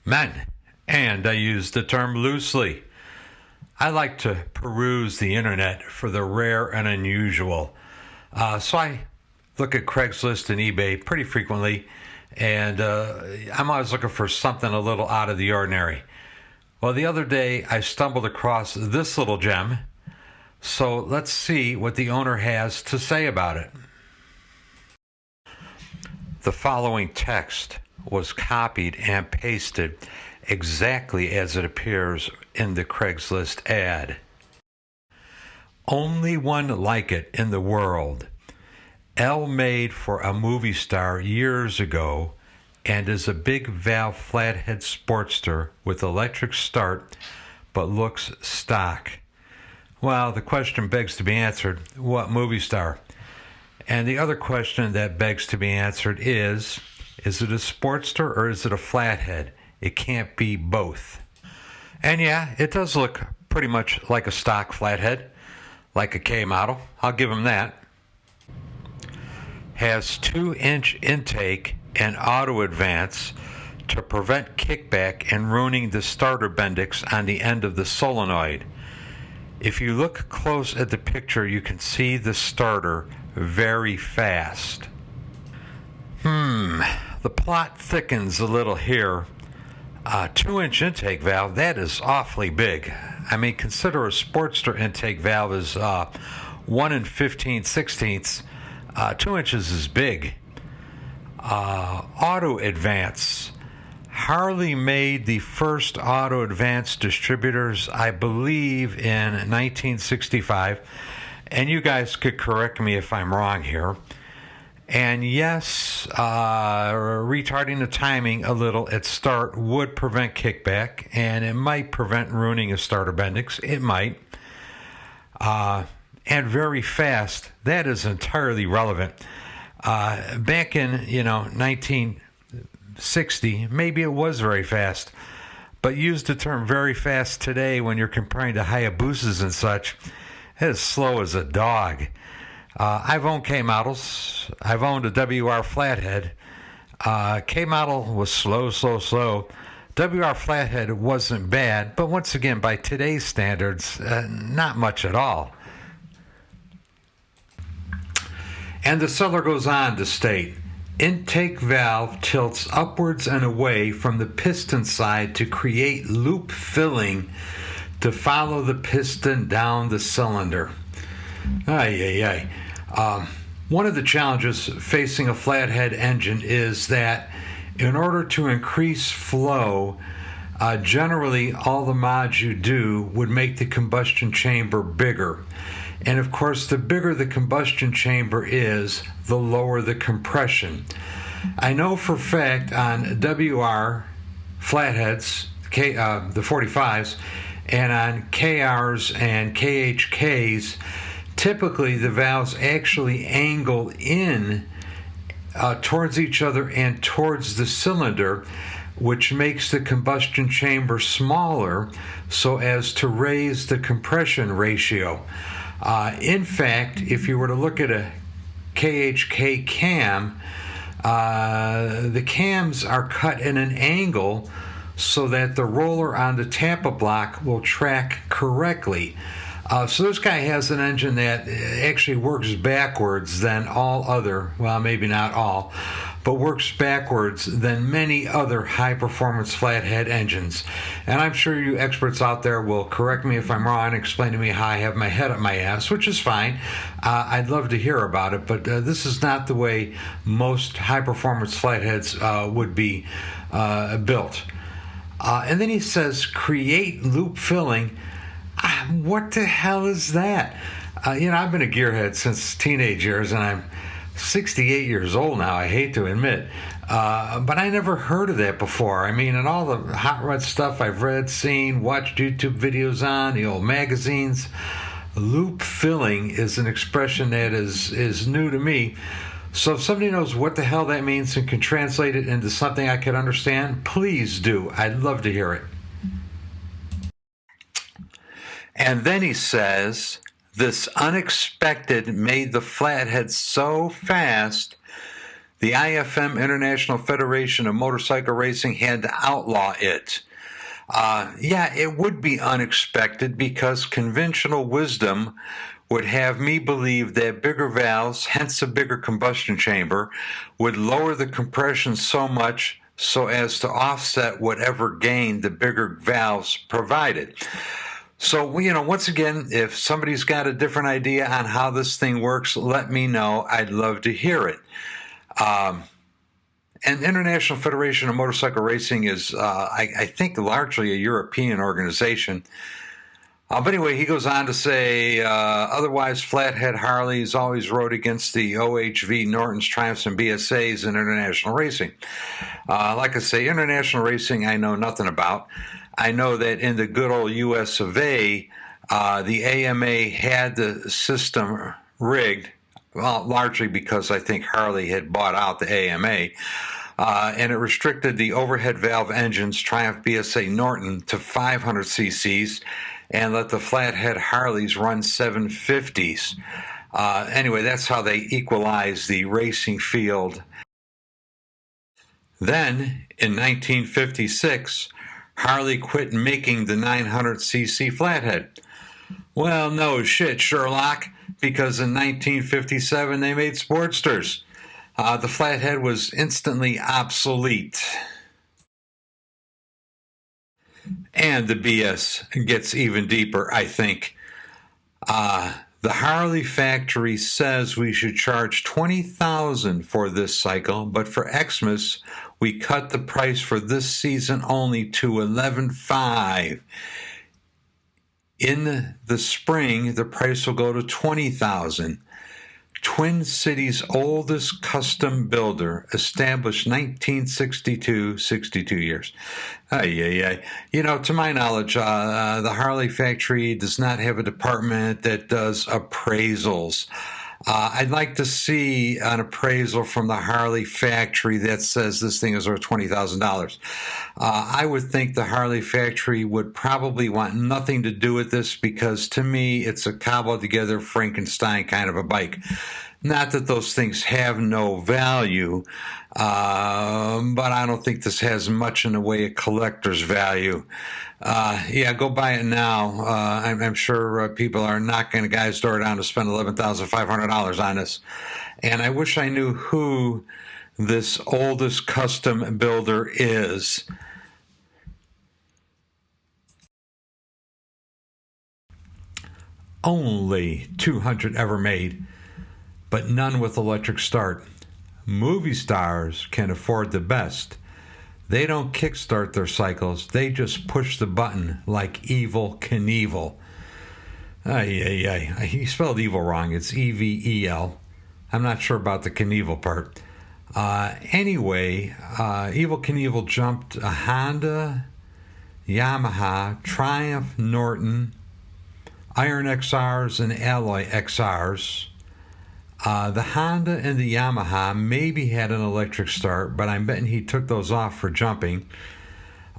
Men, and I use the term loosely. I like to peruse the internet for the rare and unusual. So I look at Craigslist and eBay pretty frequently, and I'm always looking for something a little out of the ordinary. Well, the other day I stumbled across this little gem, so let's see what the owner has to say about it. The following text was copied and pasted exactly as it appears in the Craigslist ad. Only one like it in the world. L made for a movie star years ago and is a big valve flathead sportster with electric start but looks stock. Well, the question begs to be answered, what movie star? And the other question that begs to be answered is it a sportster or is it a flathead? It can't be both. And yeah, it does look pretty much like a stock flathead, like a K model. I'll give him that. Has 2-inch intake and auto advance to prevent kickback and ruining the starter bendix on the end of the solenoid. If you look close at the picture, you can see the starter very fast. The plot thickens a little here. 2-inch intake valve, that is awfully big. I mean, consider a Sportster intake valve is 1 15/16. 2 inches is big. Auto advance. Harley made the first auto advance distributors, I believe, in 1965. And you guys could correct me if I'm wrong here. And yes, retarding the timing a little at start would prevent kickback, and it might prevent ruining a starter bendix. It might. And very fast, that is entirely relevant. Back in, 1960, maybe it was very fast. But use the term very fast today when you're comparing to Hayabusas and such. It is slow as a dog. I've owned K models. I've owned a WR Flathead. K model was slow. WR Flathead wasn't bad, but once again, by today's standards, not much at all. And the seller goes on to state, intake valve tilts upwards and away from the piston side to create loop filling to follow the piston down the cylinder. One of the challenges facing a flathead engine is that in order to increase flow, generally all the mods you do would make the combustion chamber bigger. And of course, the bigger the combustion chamber is, the lower the compression. I know for a fact on WR flatheads, the 45s, and on KRs and KHKs, typically the valves actually angle in towards each other and towards the cylinder, which makes the combustion chamber smaller so as to raise the compression ratio. In fact, if you were to look at a KHK cam, the cams are cut in an angle so that the roller on the Tampa block will track correctly. So this guy has an engine that actually works backwards than all other, well, maybe not all, but works backwards than many other high-performance flathead engines. And I'm sure you experts out there will correct me if I'm wrong and explain to me how I have my head up my ass, which is fine. I'd love to hear about it, but this is not the way most high-performance flatheads would be built. And then he says, create loop filling. What the hell is that? I've been a gearhead since teenage years, and I'm 68 years old now, I hate to admit. But I never heard of that before. I mean, and all the hot rod stuff I've read, seen, watched YouTube videos on, the old magazines, loop filling is an expression that is new to me. So if somebody knows what the hell that means and can translate it into something I can understand, please do. I'd love to hear it. And then he says, this unexpected made the flathead so fast the IFM, International Federation of Motorcycle Racing, had to outlaw it. Yeah, it would be unexpected because conventional wisdom would have me believe that bigger valves, hence a bigger combustion chamber, would lower the compression so much so as to offset whatever gain the bigger valves provided. So, once again, if somebody's got a different idea on how this thing works, let me know. I'd love to hear it. And International Federation of Motorcycle Racing is, I think, largely a European organization. But anyway, he goes on to say, otherwise, Flathead Harleys always rode against the OHV, Nortons, Triumphs, and BSAs in international racing. Like I say, international racing I know nothing about. I know that in the good old US of A, the AMA had the system rigged, well, largely because I think Harley had bought out the AMA, and it restricted the overhead valve engines, Triumph, BSA, Norton, to 500 cc's, and let the Flathead Harleys run 750s. Anyway, that's how they equalized the racing field. Then, in 1956, Harley quit making the 900cc Flathead. Well, no shit, Sherlock, because in 1957 they made Sportsters. The Flathead was instantly obsolete. And the BS gets even deeper, I think. The Harley factory says we should charge $20,000 for this cycle, but for Xmas, we cut the price for this season only to $11,500. In the spring, the price will go to $20,000. Twin Cities' oldest custom builder, established 1962, 62 years. To my knowledge, the Harley factory does not have a department that does appraisals. I'd like to see an appraisal from the Harley factory that says this thing is worth $20,000. I would think the Harley factory would probably want nothing to do with this because to me it's a cobbled together Frankenstein kind of a bike. Not that those things have no value, but I don't think this has much in the way of collector's value. Go buy it now. I'm sure people are knocking a guy's door down to spend $11,500 on this. And I wish I knew who this oldest custom builder is. Only 200 ever made, but none with electric start. Movie stars can afford the best. They don't kickstart their cycles. They just push the button like Evel Knievel. He spelled evil wrong. It's E-V-E-L. I'm not sure about the Knievel part. Anyway, Evel Knievel jumped a Honda, Yamaha, Triumph, Norton, Iron XRs, and Alloy XRs. The Honda and the Yamaha maybe had an electric start, but I'm betting he took those off for jumping.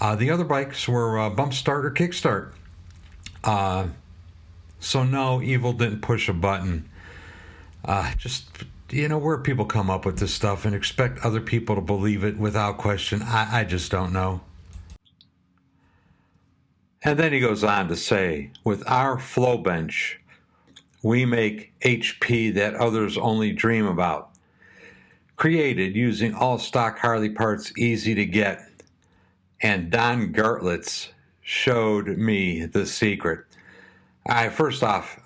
The other bikes were bump start or kick start. So no, Evil didn't push a button. Where people come up with this stuff and expect other people to believe it without question, I just don't know. And then he goes on to say, with our flow bench, we make HP that others only dream about. Created using all stock Harley parts, easy to get. And Don Gartlitz showed me the secret. All right, first off,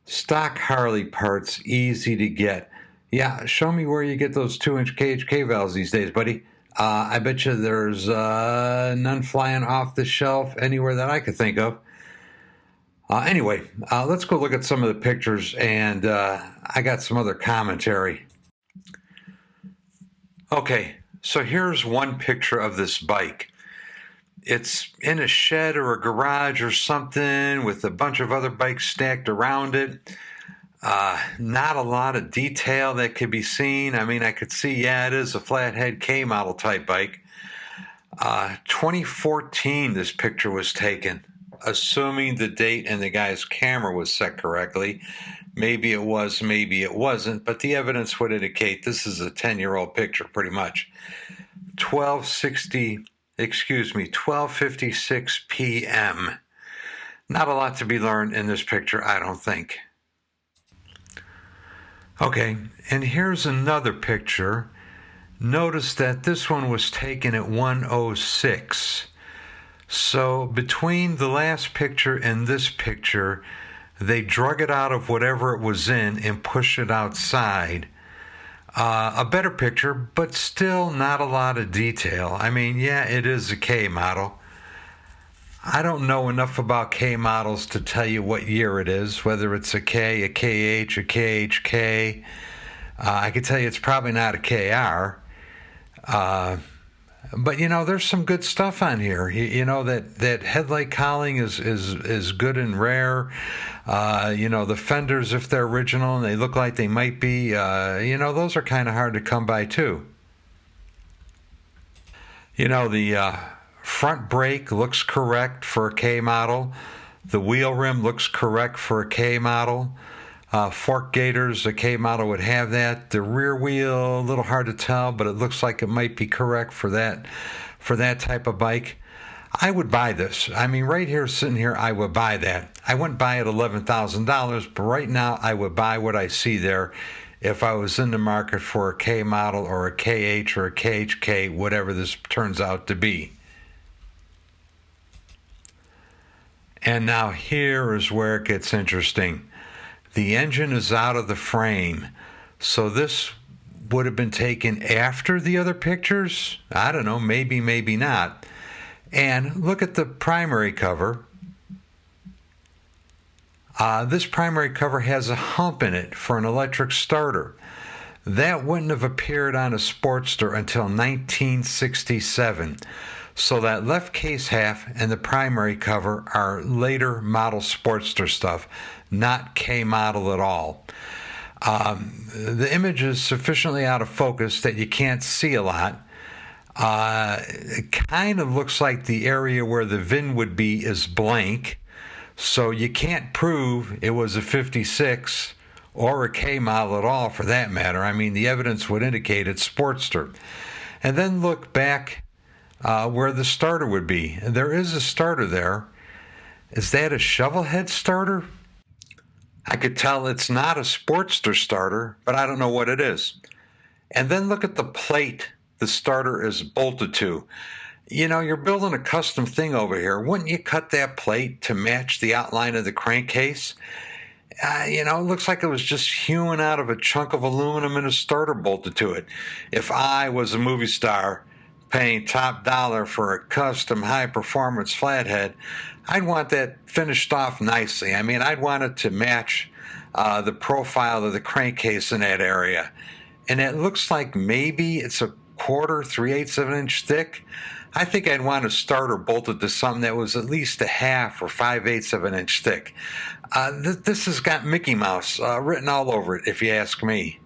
stock Harley parts, easy to get. Yeah, show me where you get those 2-inch KHK valves these days, buddy. I bet you there's none flying off the shelf anywhere that I could think of. Anyway, let's go look at some of the pictures, and I got some other commentary. Okay, so here's one picture of this bike. It's in a shed or a garage or something with a bunch of other bikes stacked around it. Not a lot of detail that could be seen. I mean, I could see, it is a Flathead K model type bike. 2014, this picture was taken. Assuming the date and the guy's camera was set correctly, Maybe it was, maybe it wasn't, but the evidence would indicate this is a 10-year-old picture pretty much. 12:56 p.m. Not a lot to be learned in this picture, I don't think. Okay, and here's another picture. Notice that this one was taken at 1:06. So between the last picture and this picture, they drug it out of whatever it was in and pushed it outside. A better picture, but still not a lot of detail. I mean, yeah, it is a K model. I don't know enough about K models to tell you what year it is, whether it's a K, a KH, a KHK. I can tell you it's probably not a KR. But there's some good stuff on here. That headlight cowling is good and rare. The fenders, if they're original and they look like they might be, those are kind of hard to come by too. The front brake looks correct for a K model. The wheel rim looks correct for a K model. Fork gaiters, a K model would have that. The rear wheel, a little hard to tell, but it looks like it might be correct for that type of bike. I would buy this. I mean, right here, sitting here, I would buy that. I wouldn't buy it $11,000, but right now I would buy what I see there if I was in the market for a K model or a KH or a KHK, whatever this turns out to be. And now here is where it gets interesting. The engine is out of the frame, so this would have been taken after the other pictures? I don't know, maybe, maybe not. And look at the primary cover. This primary cover has a hump in it for an electric starter. That wouldn't have appeared on a Sportster until 1967. So that left case half and the primary cover are later model Sportster stuff, not K model at all. The image is sufficiently out of focus that you can't see a lot. It kind of looks like the area where the VIN would be is blank, so you can't prove it was a 56 or a K model at all for that matter. I mean, the evidence would indicate it's Sportster. And then look back where the starter would be. There is a starter there. Is that a shovel head starter? I could tell it's not a Sportster starter, but I don't know what it is. And then look at the plate the starter is bolted to. You're building a custom thing over here. Wouldn't you cut that plate to match the outline of the crankcase? It looks like it was just hewn out of a chunk of aluminum and a starter bolted to it. If I was a movie star paying top dollar for a custom high-performance flathead, I'd want that finished off nicely. I mean, I'd want it to match the profile of the crankcase in that area. And it looks like maybe it's a 1/4, 3/8 of an inch thick. I think I'd want a starter bolted to something that was at least 1/2 or 5/8 of an inch thick. This has got Mickey Mouse written all over it, if you ask me.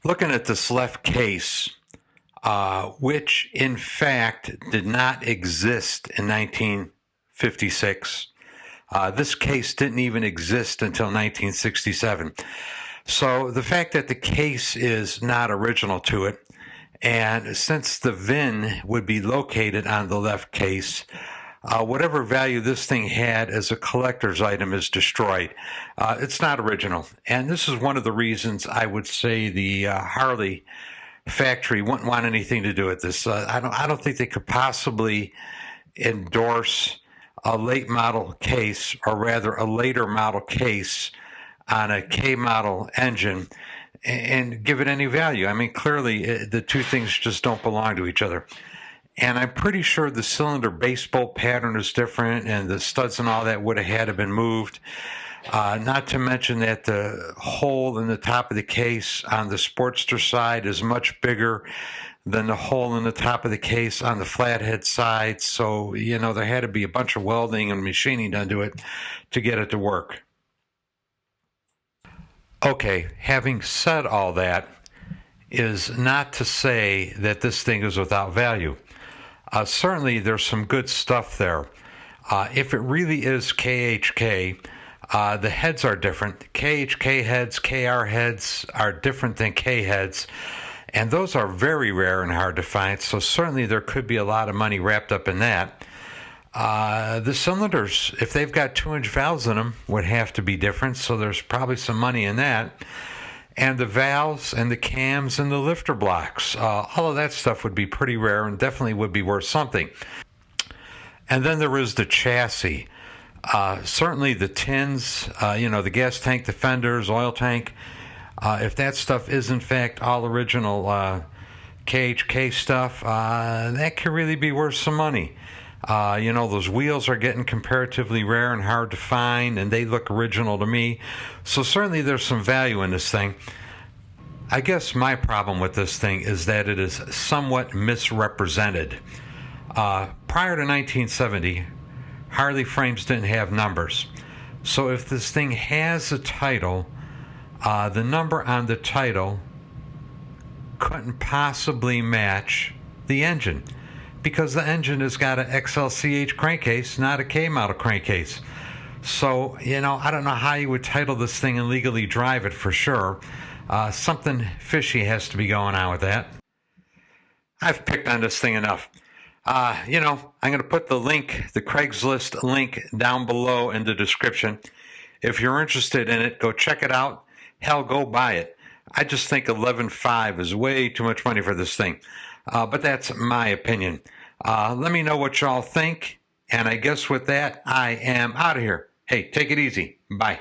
Looking at this left case, which in fact did not exist in 1956. This case didn't even exist until 1967. So the fact that the case is not original to it, and since the VIN would be located on the left case, whatever value this thing had as a collector's item is destroyed. It's not original. And this is one of the reasons I would say the Harley factory wouldn't want anything to do with this. I don't think they could possibly endorse a late model case, or rather a later model case on a K model engine and give it any value. I mean, clearly the two things just don't belong to each other. And I'm pretty sure the cylinder base bolt pattern is different, and the studs and all that would have had to been moved. Not to mention that the hole in the top of the case on the Sportster side is much bigger than the hole in the top of the case on the Flathead side. So, there had to be a bunch of welding and machining done to it to get it to work. Okay, having said all that, is not to say that this thing is without value. Certainly there's some good stuff there. If it really is KHK, The heads are different. KHK heads, KR heads are different than K heads, and those are very rare and hard to find, so certainly there could be a lot of money wrapped up in that. The cylinders, if they've got 2-inch valves in them, would have to be different, so there's probably some money in that. And the valves and the cams and the lifter blocks, all of that stuff would be pretty rare and definitely would be worth something. And then there is the chassis. Certainly the tins, the gas tank, the fenders, oil tank, if that stuff is in fact all original KHK stuff, that could really be worth some money. Those wheels are getting comparatively rare and hard to find, and they look original to me. So certainly there's some value in this thing. I guess my problem with this thing is that it is somewhat misrepresented. Prior to 1970, Harley frames didn't have numbers. So if this thing has a title, the number on the title couldn't possibly match the engine, because the engine has got an XLCH crankcase, not a K model crankcase. So, I don't know how you would title this thing and legally drive it for sure. Something fishy has to be going on with that. I've picked on this thing enough. I'm going to put the Craigslist link down below in the description. If you're interested in it, go check it out. Hell, go buy it. I just think $11,500 is way too much money for this thing. But that's my opinion. Let me know what y'all think. And I guess with that, I am out of here. Hey, take it easy. Bye.